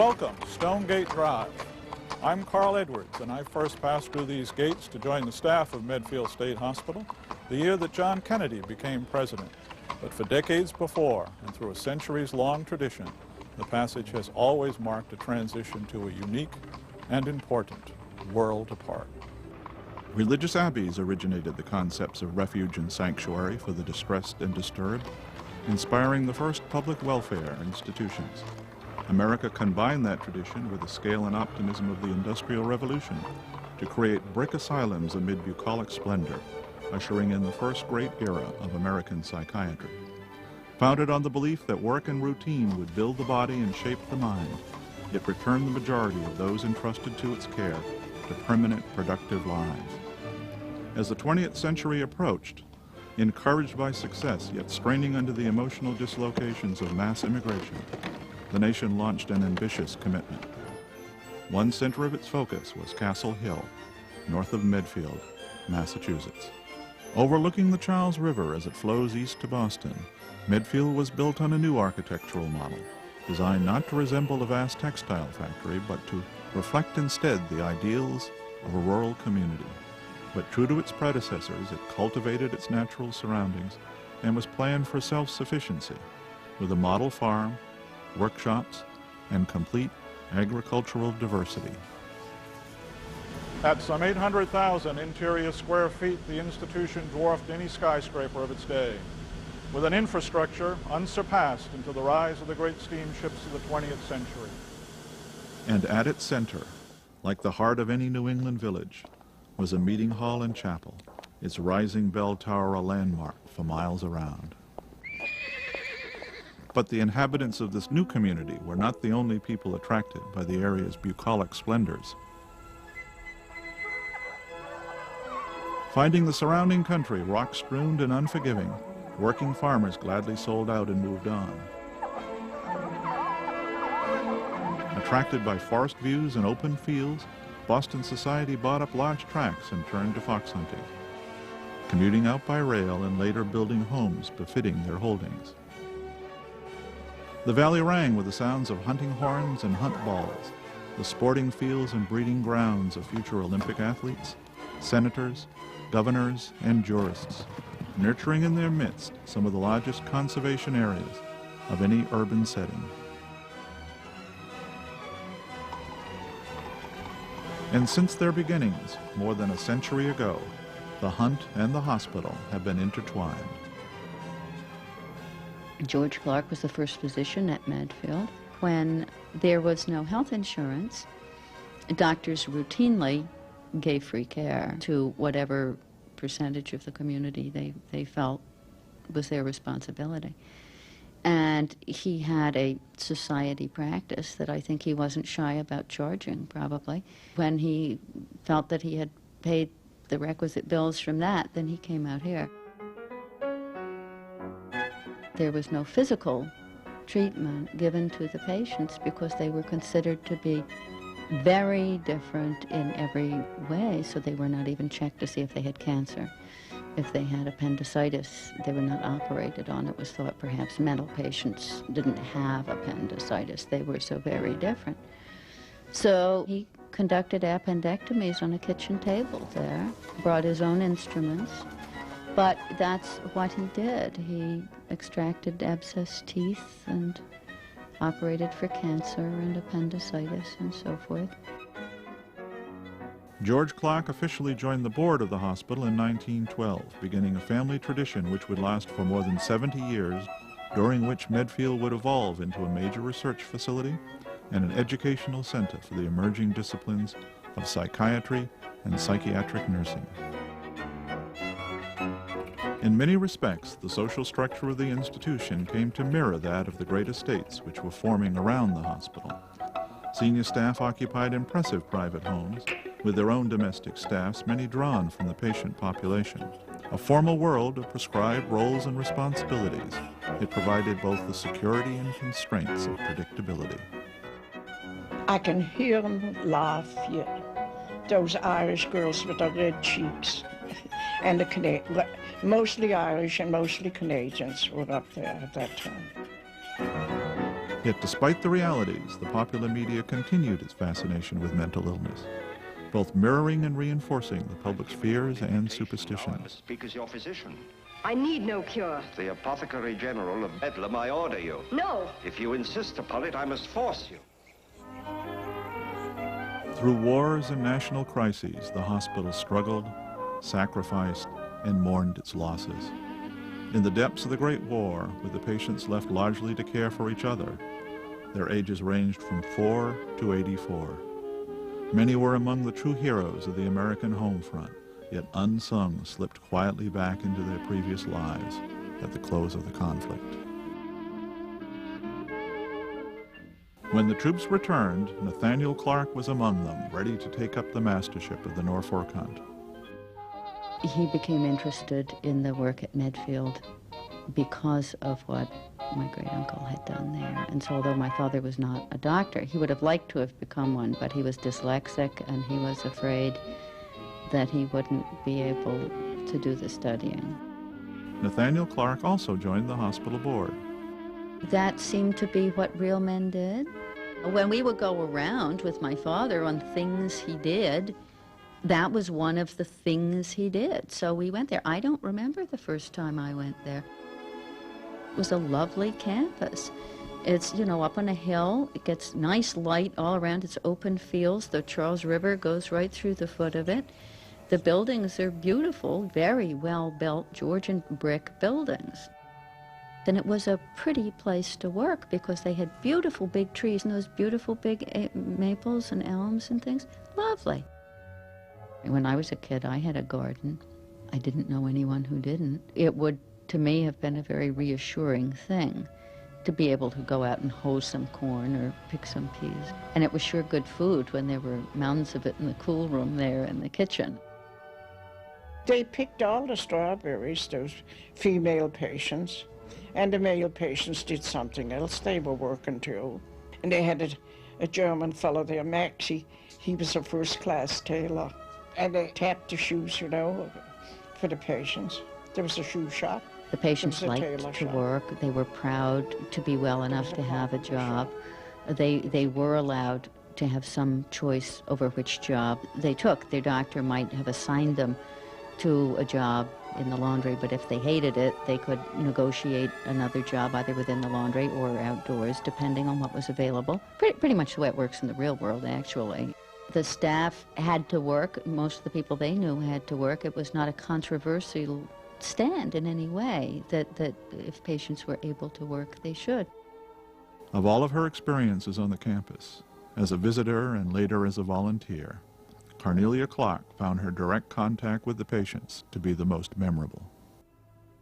Welcome, Stonegate Drive. I'm Carl Edwards, and I first passed through these gates to join the staff of Medfield State Hospital the year that John Kennedy became president. But for decades before, and through a centuries-long tradition, the passage has always marked a transition to a unique and important world apart. Religious abbeys originated the concepts of refuge and sanctuary for the distressed and disturbed, inspiring the first public welfare institutions. America combined that tradition with the scale and optimism of the Industrial Revolution to create brick asylums amid bucolic splendor, ushering in the first great era of American psychiatry. Founded on the belief that work and routine would build the body and shape the mind, it returned the majority of those entrusted to its care to permanent, productive lives. As the 20th century approached, encouraged by success yet straining under the emotional dislocations of mass immigration, the nation launched an ambitious commitment. One center of its focus was Castle Hill, north of Medfield, Massachusetts. Overlooking the Charles River as it flows east to Boston, Medfield was built on a new architectural model, designed not to resemble a vast textile factory, but to reflect instead the ideals of a rural community. But true to its predecessors, it cultivated its natural surroundings and was planned for self-sufficiency, with a model farm, workshops, and complete agricultural diversity. At some 800,000 interior square feet, the institution dwarfed any skyscraper of its day, with an infrastructure unsurpassed until the rise of the great steamships of the 20th century. And at its center, like the heart of any New England village, was a meeting hall and chapel, its rising bell tower a landmark for miles around. But the inhabitants of this new community were not the only people attracted by the area's bucolic splendors. Finding the surrounding country rock-strewn and unforgiving, working farmers gladly sold out and moved on. Attracted by forest views and open fields, Boston society bought up large tracts and turned to fox hunting, commuting out by rail and later building homes befitting their holdings. The valley rang with the sounds of hunting horns and hunt balls, the sporting fields and breeding grounds of future Olympic athletes, senators, governors, and jurists, nurturing in their midst some of the largest conservation areas of any urban setting. And since their beginnings, more than a century ago, the hunt and the hospital have been intertwined. George Clark was the first physician at Medfield. When there was no health insurance, doctors routinely gave free care to whatever percentage of the community they felt was their responsibility. And he had a society practice that I think he wasn't shy about charging, probably. When he felt that he had paid the requisite bills from that, then he came out here. There was no physical treatment given to the patients because they were considered to be very different in every way, so they were not even checked to see if they had cancer. If they had appendicitis, they were not operated on. It was thought perhaps mental patients didn't have appendicitis. They were so very different. So he conducted appendectomies on a kitchen table there, brought his own instruments, but that's what he did. He extracted abscessed teeth and operated for cancer and appendicitis and so forth. George Clark officially joined the board of the hospital in 1912, beginning a family tradition which would last for more than 70 years, during which Medfield would evolve into a major research facility and an educational center for the emerging disciplines of psychiatry and psychiatric nursing. In many respects, the social structure of the institution came to mirror that of the great estates which were forming around the hospital. Senior staff occupied impressive private homes, with their own domestic staffs, many drawn from the patient population. A formal world of prescribed roles and responsibilities, it provided both the security and constraints of predictability. I can hear them laugh yet. Those Irish girls with the red cheeks. And mostly Irish and mostly Canadians were up there at that time. Yet despite the realities, the popular media continued its fascination with mental illness, both mirroring and reinforcing the public's fears and superstitions. Speak as your physician. I need no cure. The Apothecary General of Bedlam, I order you. No. If you insist upon it, I must force you. Through wars and national crises, the hospital struggled, sacrificed, and mourned its losses. In the depths of the Great War, with the patients left largely to care for each other, their ages ranged from 4 to 84. Many were among the true heroes of the American home front, yet unsung slipped quietly back into their previous lives at the close of the conflict. When the troops returned, Nathaniel Clark was among them, ready to take up the mastership of the Norfolk Hunt. He became interested in the work at Medfield because of what my great-uncle had done there. And so although my father was not a doctor, he would have liked to have become one, but he was dyslexic and he was afraid that he wouldn't be able to do the studying. Nathaniel Clark also joined the hospital board. That seemed to be what real men did. When we would go around with my father on things he did, that was one of the things he did. So we went there. I don't remember the first time I went there. It was a lovely campus. It's, you know, up on a hill. It gets nice light all around. It's open fields. The Charles River goes right through the foot of it. The buildings are beautiful, very well-built Georgian brick buildings. And it was a pretty place to work because they had beautiful big trees and those beautiful big maples and elms and things. Lovely. When I was a kid, I had a garden. I didn't know anyone who didn't. It would, to me, have been a very reassuring thing to be able to go out and hoe some corn or pick some peas. And it was sure good food when there were mounds of it in the cool room there in the kitchen. They picked all the strawberries, those female patients, and the male patients did something else. They were working too. And they had a German fellow there, Maxie. He was a first-class tailor. And they tapped the shoes, you know, for the patients. There was a shoe shop. The patients liked to work. They were proud to be well enough to have a job. They were allowed to have some choice over which job they took. Their doctor might have assigned them to a job in the laundry, but if they hated it, they could negotiate another job either within the laundry or outdoors, depending on what was available. Pretty much the way it works in the real world, actually. The staff had to work. Most of the people they knew had to work. It was not a controversial stand in any way that if patients were able to work, they should. Of all of her experiences on the campus, as a visitor and later as a volunteer, Cornelia Clark found her direct contact with the patients to be the most memorable.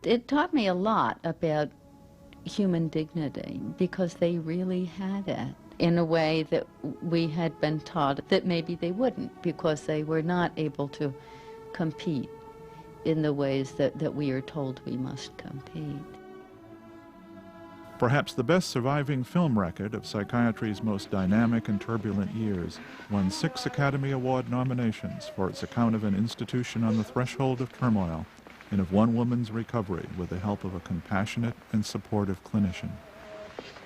It taught me a lot about human dignity because they really had it in a way that we had been taught that maybe they wouldn't because they were not able to compete in the ways that we are told we must compete. Perhaps the best surviving film record of psychiatry's most dynamic and turbulent years won 6 Academy Award nominations for its account of an institution on the threshold of turmoil and of one woman's recovery with the help of a compassionate and supportive clinician.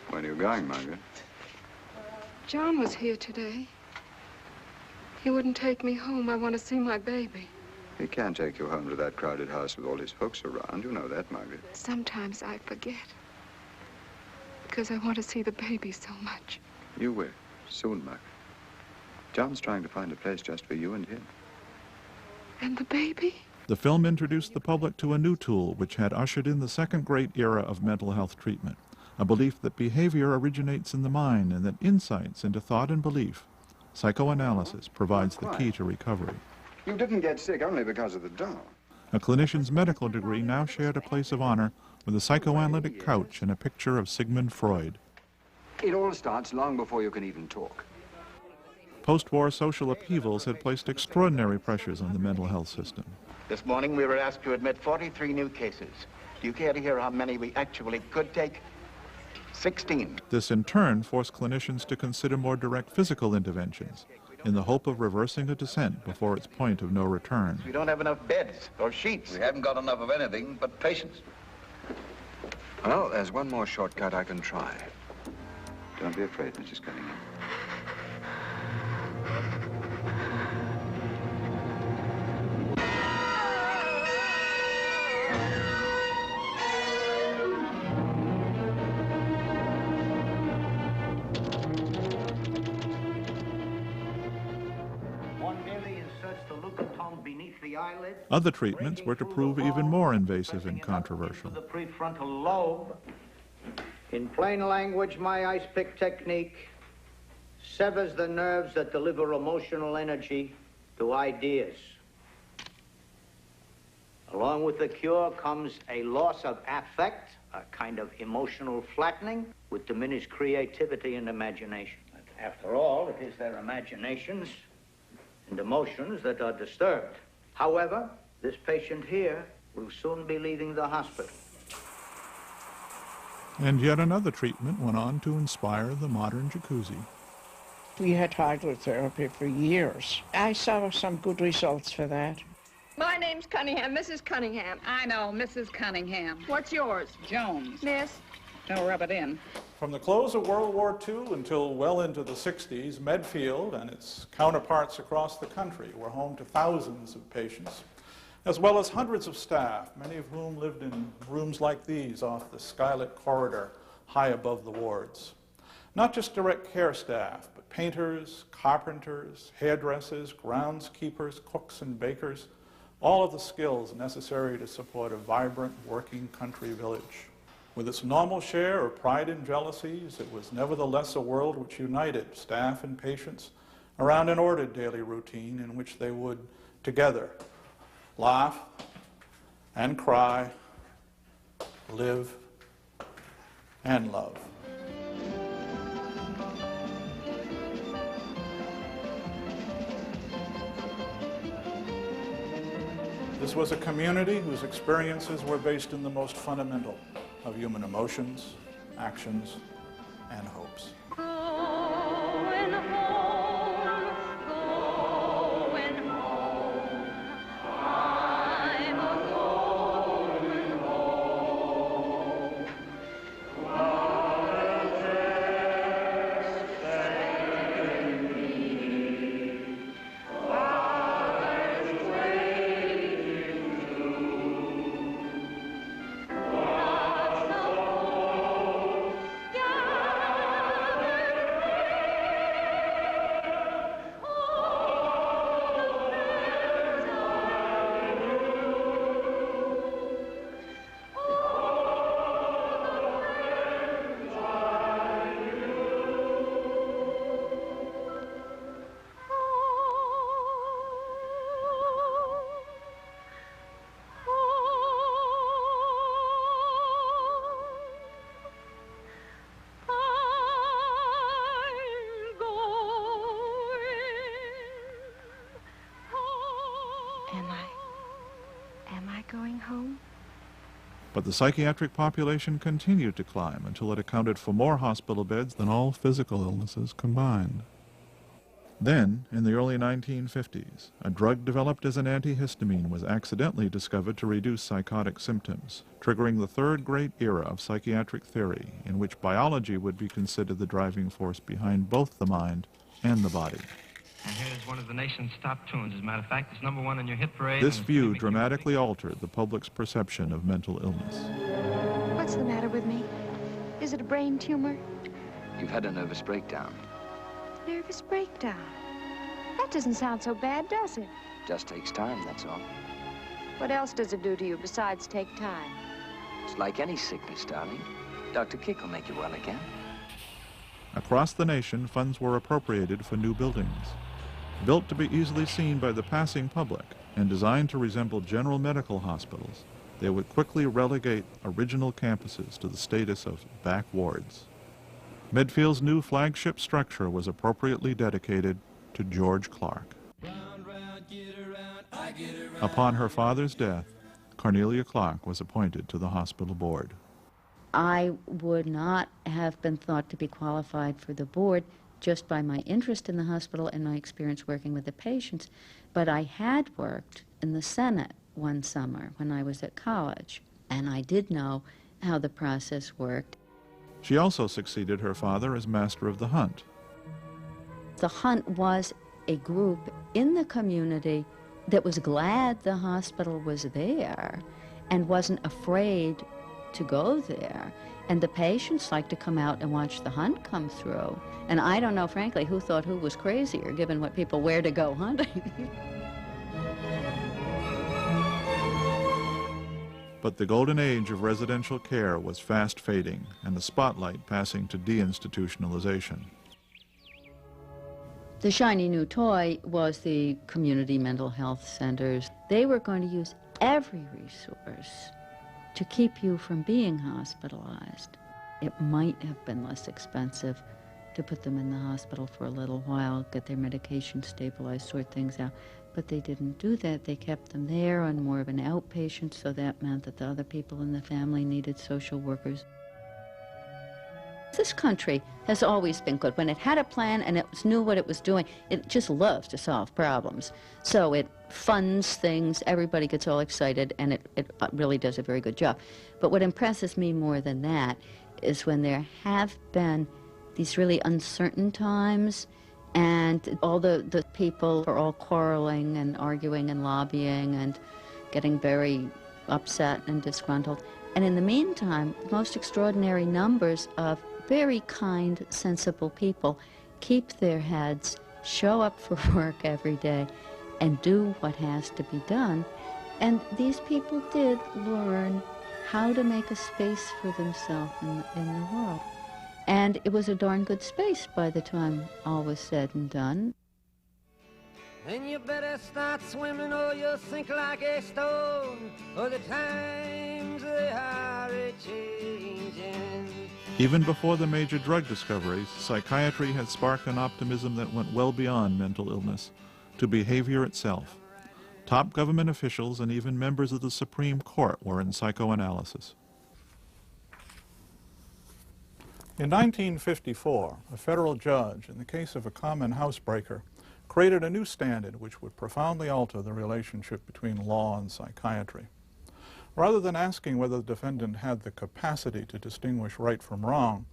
Where are you going, Margaret? John was here today. He wouldn't take me home. I want to see my baby. He can't take you home to that crowded house with all his folks around. You know that, Margaret. Sometimes I forget. Because I want to see the baby so much. You will. Soon, Margaret. John's trying to find a place just for you and him. And the baby? The film introduced the public to a new tool which had ushered in the second great era of mental health treatment, a belief that behavior originates in the mind and that insights into thought and belief, psychoanalysis, provides the key to recovery. You didn't get sick only because of the dog. A clinician's medical degree now shared a place of honor with a psychoanalytic couch and a picture of Sigmund Freud. It all starts long before you can even talk. Post-war social upheavals had placed extraordinary pressures on the mental health system. This morning we were asked to admit 43 new cases. Do you care to hear how many we actually could take? 16. This in turn forced clinicians to consider more direct physical interventions in the hope of reversing a descent before its point of no return. We don't have enough beds or sheets. We haven't got enough of anything but patience. Well, there's one more shortcut I can try. Don't be afraid, Mrs. Cunningham. Other treatments were to prove even more invasive and controversial. The prefrontal lobe. In plain language, my ice pick technique severs the nerves that deliver emotional energy to ideas. Along with the cure comes a loss of affect, a kind of emotional flattening with diminished creativity and imagination. After all, it is their imaginations and emotions that are disturbed. However, this patient here will soon be leaving the hospital. And yet another treatment went on to inspire the modern jacuzzi. We had hydrotherapy for years. I saw some good results for that. My name's Cunningham, Mrs. Cunningham. I know, Mrs. Cunningham. What's yours? Jones. Miss? Don't rub it in. From the close of World War II until well into the 60s, Medfield and its counterparts across the country were home to thousands of patients, as well as hundreds of staff, many of whom lived in rooms like these off the skylit corridor high above the wards. Not just direct care staff, but painters, carpenters, hairdressers, groundskeepers, cooks, and bakers, all of the skills necessary to support a vibrant, working country village. With its normal share of pride and jealousies, it was nevertheless a world which united staff and patients around an ordered daily routine in which they would, together, laugh and cry, live and love. This was a community whose experiences were based in the most fundamental of human emotions, actions, and hopes. Am I going home? But the psychiatric population continued to climb until it accounted for more hospital beds than all physical illnesses combined. Then, in the early 1950s, a drug developed as an antihistamine was accidentally discovered to reduce psychotic symptoms, triggering the third great era of psychiatric theory, in which biology would be considered the driving force behind both the mind and the body. And here's one of the nation's top tunes. As a matter of fact, it's #1 on your hit parade. This view dramatically altered the public's perception of mental illness. What's the matter with me? Is it a brain tumor? You've had a nervous breakdown. Nervous breakdown? That doesn't sound so bad, does it? Just takes time, that's all. What else does it do to you besides take time? It's like any sickness, darling. Dr. Kick will make you well again. Across the nation, funds were appropriated for new buildings. Built to be easily seen by the passing public and designed to resemble general medical hospitals, they would quickly relegate original campuses to the status of back wards. Medfield's new flagship structure was appropriately dedicated to George Clark. Upon her father's death, Cornelia Clark was appointed to the hospital board. I would not have been thought to be qualified for the board just by my interest in the hospital and my experience working with the patients, but I had worked in the Senate one summer when I was at college, and I did know how the process worked. She also succeeded her father as master of the hunt. The hunt was a group in the community that was glad the hospital was there and wasn't afraid to go there. And the patients liked to come out and watch the hunt come through. And I don't know, frankly, who thought who was crazier, given what people wear to go hunting. But the golden age of residential care was fast fading, and the spotlight passing to deinstitutionalization. The shiny new toy was the community mental health centers. They were going to use every resource to keep you from being hospitalized. It might have been less expensive to put them in the hospital for a little while, get their medication stabilized, sort things out. But they didn't do that. They kept them there on more of an outpatient, so that meant that the other people in the family needed social workers. This country has always been good. When it had a plan and it knew what it was doing, it just loves to solve problems. So it funds things, everybody gets all excited, and it really does a very good job. But what impresses me more than that is when there have been these really uncertain times, and all the people are all quarreling and arguing and lobbying and getting very upset and disgruntled. And in the meantime, the most extraordinary numbers of very kind, sensible people keep their heads, show up for work every day, and do what has to be done. And these people did learn how to make a space for themselves in the world. And it was a darn good space by the time all was said and done. Then you better start swimming or you'll sink like a stone, or the times they are a-changing. Even before the major drug discoveries, psychiatry had sparked an optimism that went well beyond mental illness, to behavior itself. Top government officials and even members of the Supreme Court were in psychoanalysis. In 1954, a federal judge, in the case of a common housebreaker, created a new standard which would profoundly alter the relationship between law and psychiatry. Rather than asking whether the defendant had the capacity to distinguish right from wrong,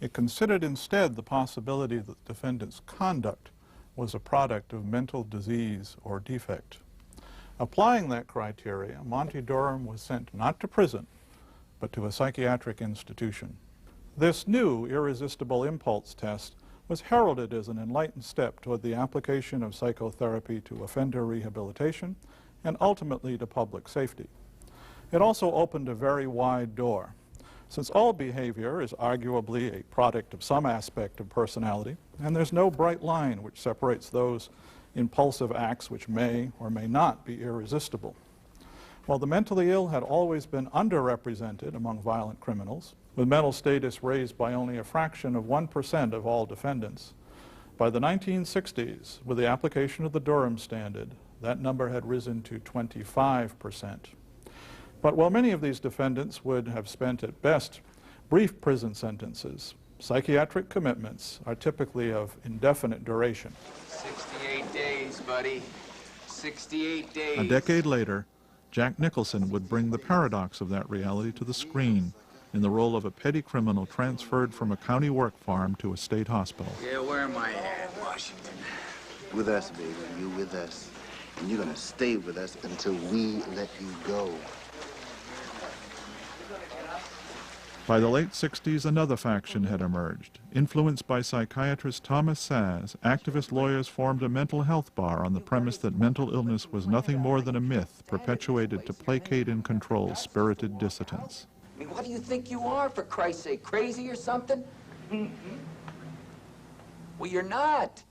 it considered instead the possibility that the defendant's conduct was a product of mental disease or defect. Applying that criteria, Monty Durham was sent not to prison, but to a psychiatric institution. This new irresistible impulse test was heralded as an enlightened step toward the application of psychotherapy to offender rehabilitation and ultimately to public safety. It also opened a very wide door. Since all behavior is arguably a product of some aspect of personality, and there's no bright line which separates those impulsive acts which may or may not be irresistible. While the mentally ill had always been underrepresented among violent criminals, with mental status raised by only a fraction of 1% of all defendants, by the 1960s, with the application of the Durham standard, that number had risen to 25%. But while many of these defendants would have spent at best brief prison sentences, psychiatric commitments are typically of indefinite duration. 68 days, buddy. 68 days. A decade later, Jack Nicholson would bring the paradox of that reality to the screen in the role of a petty criminal transferred from a county work farm to a state hospital. Yeah, where am I at, Washington? With us, baby. You with us. And you're gonna stay with us until we let you go. By the late 60s, another faction had emerged. Influenced by psychiatrist Thomas Saz, activist lawyers formed a mental health bar on the premise that mental illness was nothing more than a myth perpetuated to placate and control spirited dissidents. I mean, what do you think you are, for Christ's sake? Crazy or something? Well, you're not.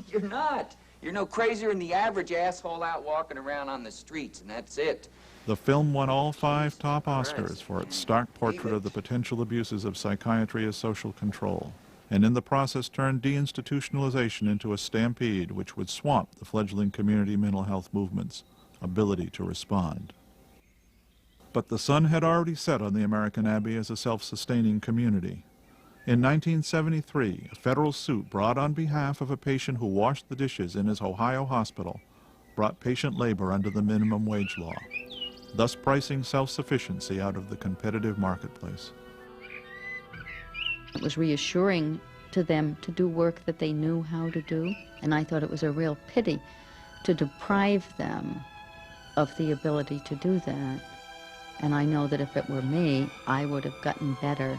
You're not. You're no crazier than the average asshole out walking around on the streets, and that's it. The film won all 5 top Oscars for its stark portrait of the potential abuses of psychiatry as social control, and in the process turned deinstitutionalization into a stampede which would swamp the fledgling community mental health movement's ability to respond. But the sun had already set on the American Abbey as a self-sustaining community. In 1973, a federal suit brought on behalf of a patient who washed the dishes in his Ohio hospital brought patient labor under the minimum wage law, thus pricing self-sufficiency out of the competitive marketplace. It was reassuring to them to do work that they knew how to do, and I thought it was a real pity to deprive them of the ability to do that. And I know that if it were me, I would have gotten better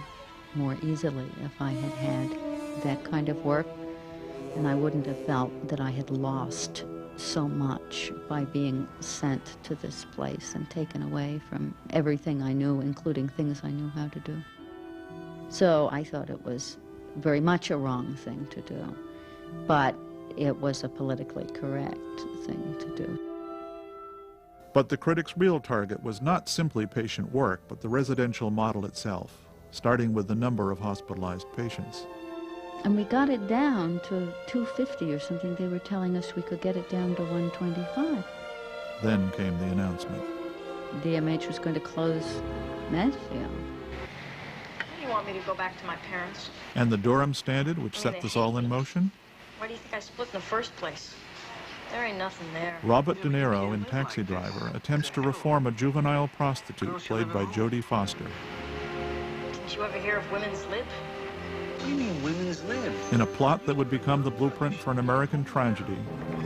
more easily if I had had that kind of work, and I wouldn't have felt that I had lost so much by being sent to this place and taken away from everything I knew, including things I knew how to do. So I thought it was very much a wrong thing to do, but it was a politically correct thing to do. But the critics' real target was not simply patient work, but the residential model itself, starting with the number of hospitalized patients. And we got it down to 250 or something. They were telling us we could get it down to 125. Then came the announcement. DMH was going to close Medfield. You want me to go back to my parents? And the Durham Standard, which set this all in motion? Why do you think I split in the first place? There ain't nothing there. Robert De Niro in Taxi Driver attempts to reform a juvenile prostitute played by Jodie Foster. Did you ever hear of women's lib? What do you mean, women's lib? In a plot that would become the blueprint for an American tragedy,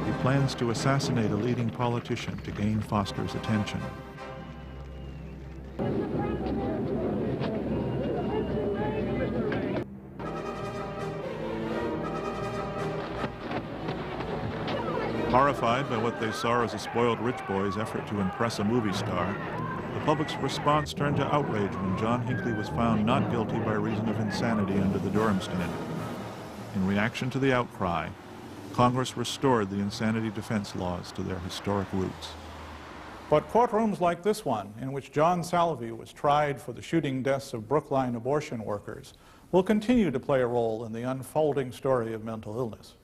he plans to assassinate a leading politician to gain Foster's attention. Horrified by what they saw as a spoiled rich boy's effort to impress a movie star, the public's response turned to outrage when John Hinckley was found not guilty by reason of insanity under the Durham Standard. In reaction to the outcry, Congress restored the insanity defense laws to their historic roots. But courtrooms like this one, in which John Salvey was tried for the shooting deaths of Brookline abortion workers, will continue to play a role in the unfolding story of mental illness.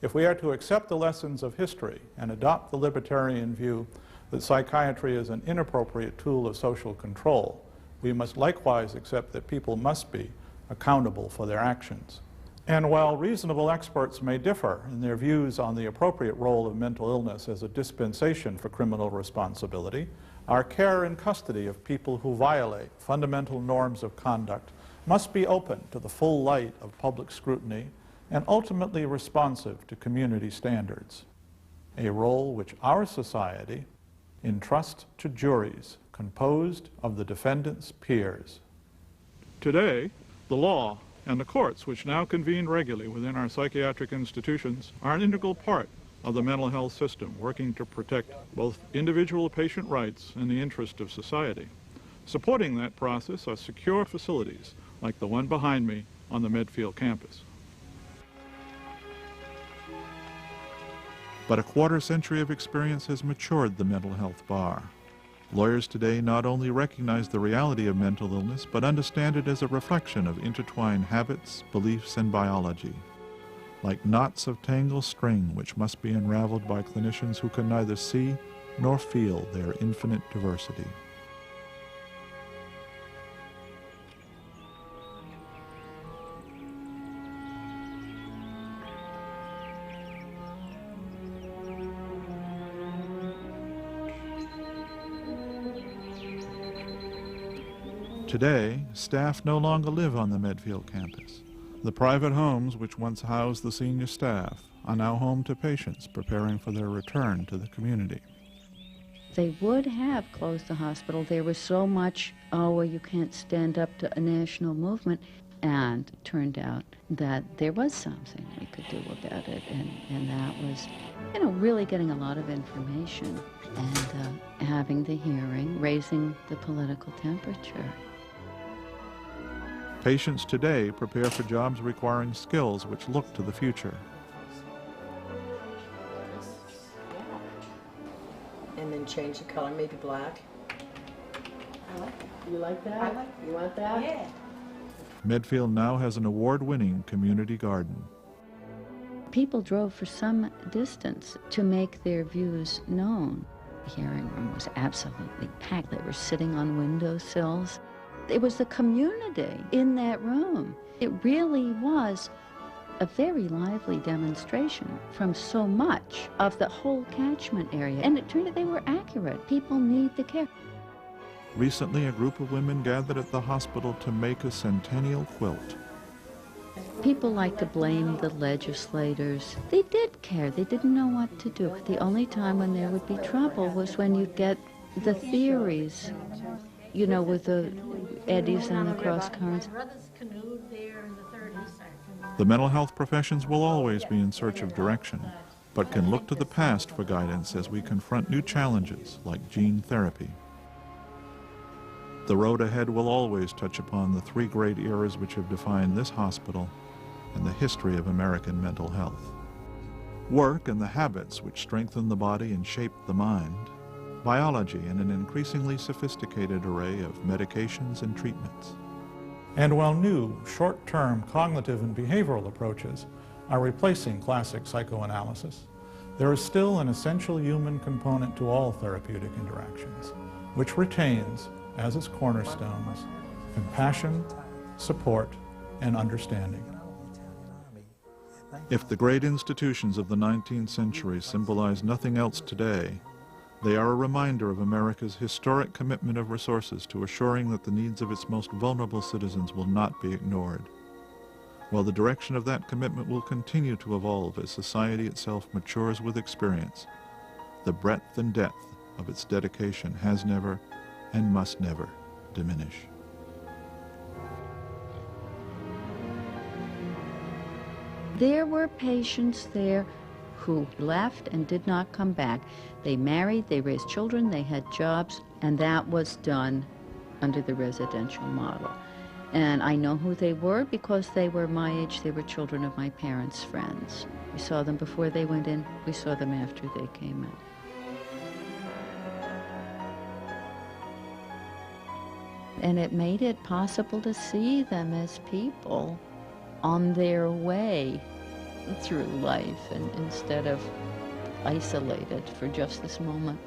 If we are to accept the lessons of history and adopt the libertarian view that psychiatry is an inappropriate tool of social control, we must likewise accept that people must be accountable for their actions. And while reasonable experts may differ in their views on the appropriate role of mental illness as a dispensation for criminal responsibility, our care and custody of people who violate fundamental norms of conduct must be open to the full light of public scrutiny and ultimately responsive to community standards, a role which our society entrusts to juries composed of the defendant's peers. Today, the law and the courts, which now convene regularly within our psychiatric institutions, are an integral part of the mental health system, working to protect both individual patient rights and the interest of society. Supporting that process are secure facilities like the one behind me on the Medfield campus. But a quarter-century of experience has matured the mental health bar. Lawyers today not only recognize the reality of mental illness, but understand it as a reflection of intertwined habits, beliefs, and biology. Like knots of tangled string which must be unraveled by clinicians who can neither see nor feel their infinite diversity. Today, staff no longer live on the Medfield campus. The private homes which once housed the senior staff are now home to patients preparing for their return to the community. They would have closed the hospital. There was so much, oh, well, you can't stand up to a national movement. And it turned out that there was something we could do about it. And that was, really getting a lot of information and having the hearing, raising the political temperature. Patients today prepare for jobs requiring skills which look to the future. And then change the color, maybe black. I like it. You like that? I like it. You want that? Yeah. Medfield now has an award-winning community garden. People drove for some distance to make their views known. The hearing room was absolutely packed. They were sitting on windowsills. It was the community in that room. It really was a very lively demonstration from so much of the whole catchment area. And it turned out they were accurate. People need the care. Recently, a group of women gathered at the hospital to make a centennial quilt. People like to blame the legislators. They did care. They didn't know what to do. The only time when there would be trouble was when you'd get the theories, you know, with the eddies and the cross currents. The mental health professions will always be in search of direction, but can look to the past for guidance as we confront new challenges like gene therapy. The road ahead will always touch upon the three great eras which have defined this hospital and the history of American mental health. Work and the habits which strengthen the body and shape the mind, biology and an increasingly sophisticated array of medications and treatments. And while new, short-term cognitive and behavioral approaches are replacing classic psychoanalysis, there is still an essential human component to all therapeutic interactions, which retains, as its cornerstones, compassion, support, and understanding. If the great institutions of the 19th century symbolize nothing else today, they are a reminder of America's historic commitment of resources to assuring that the needs of its most vulnerable citizens will not be ignored. While the direction of that commitment will continue to evolve as society itself matures with experience, the breadth and depth of its dedication has never and must never diminish. There were patients there who left and did not come back. They married, they raised children, they had jobs, and that was done under the residential model. And I know who they were because they were my age. They were children of my parents' friends. We saw them before they went in. We saw them after they came in. And it made it possible to see them as people on their way through life, and instead of isolated for just this moment.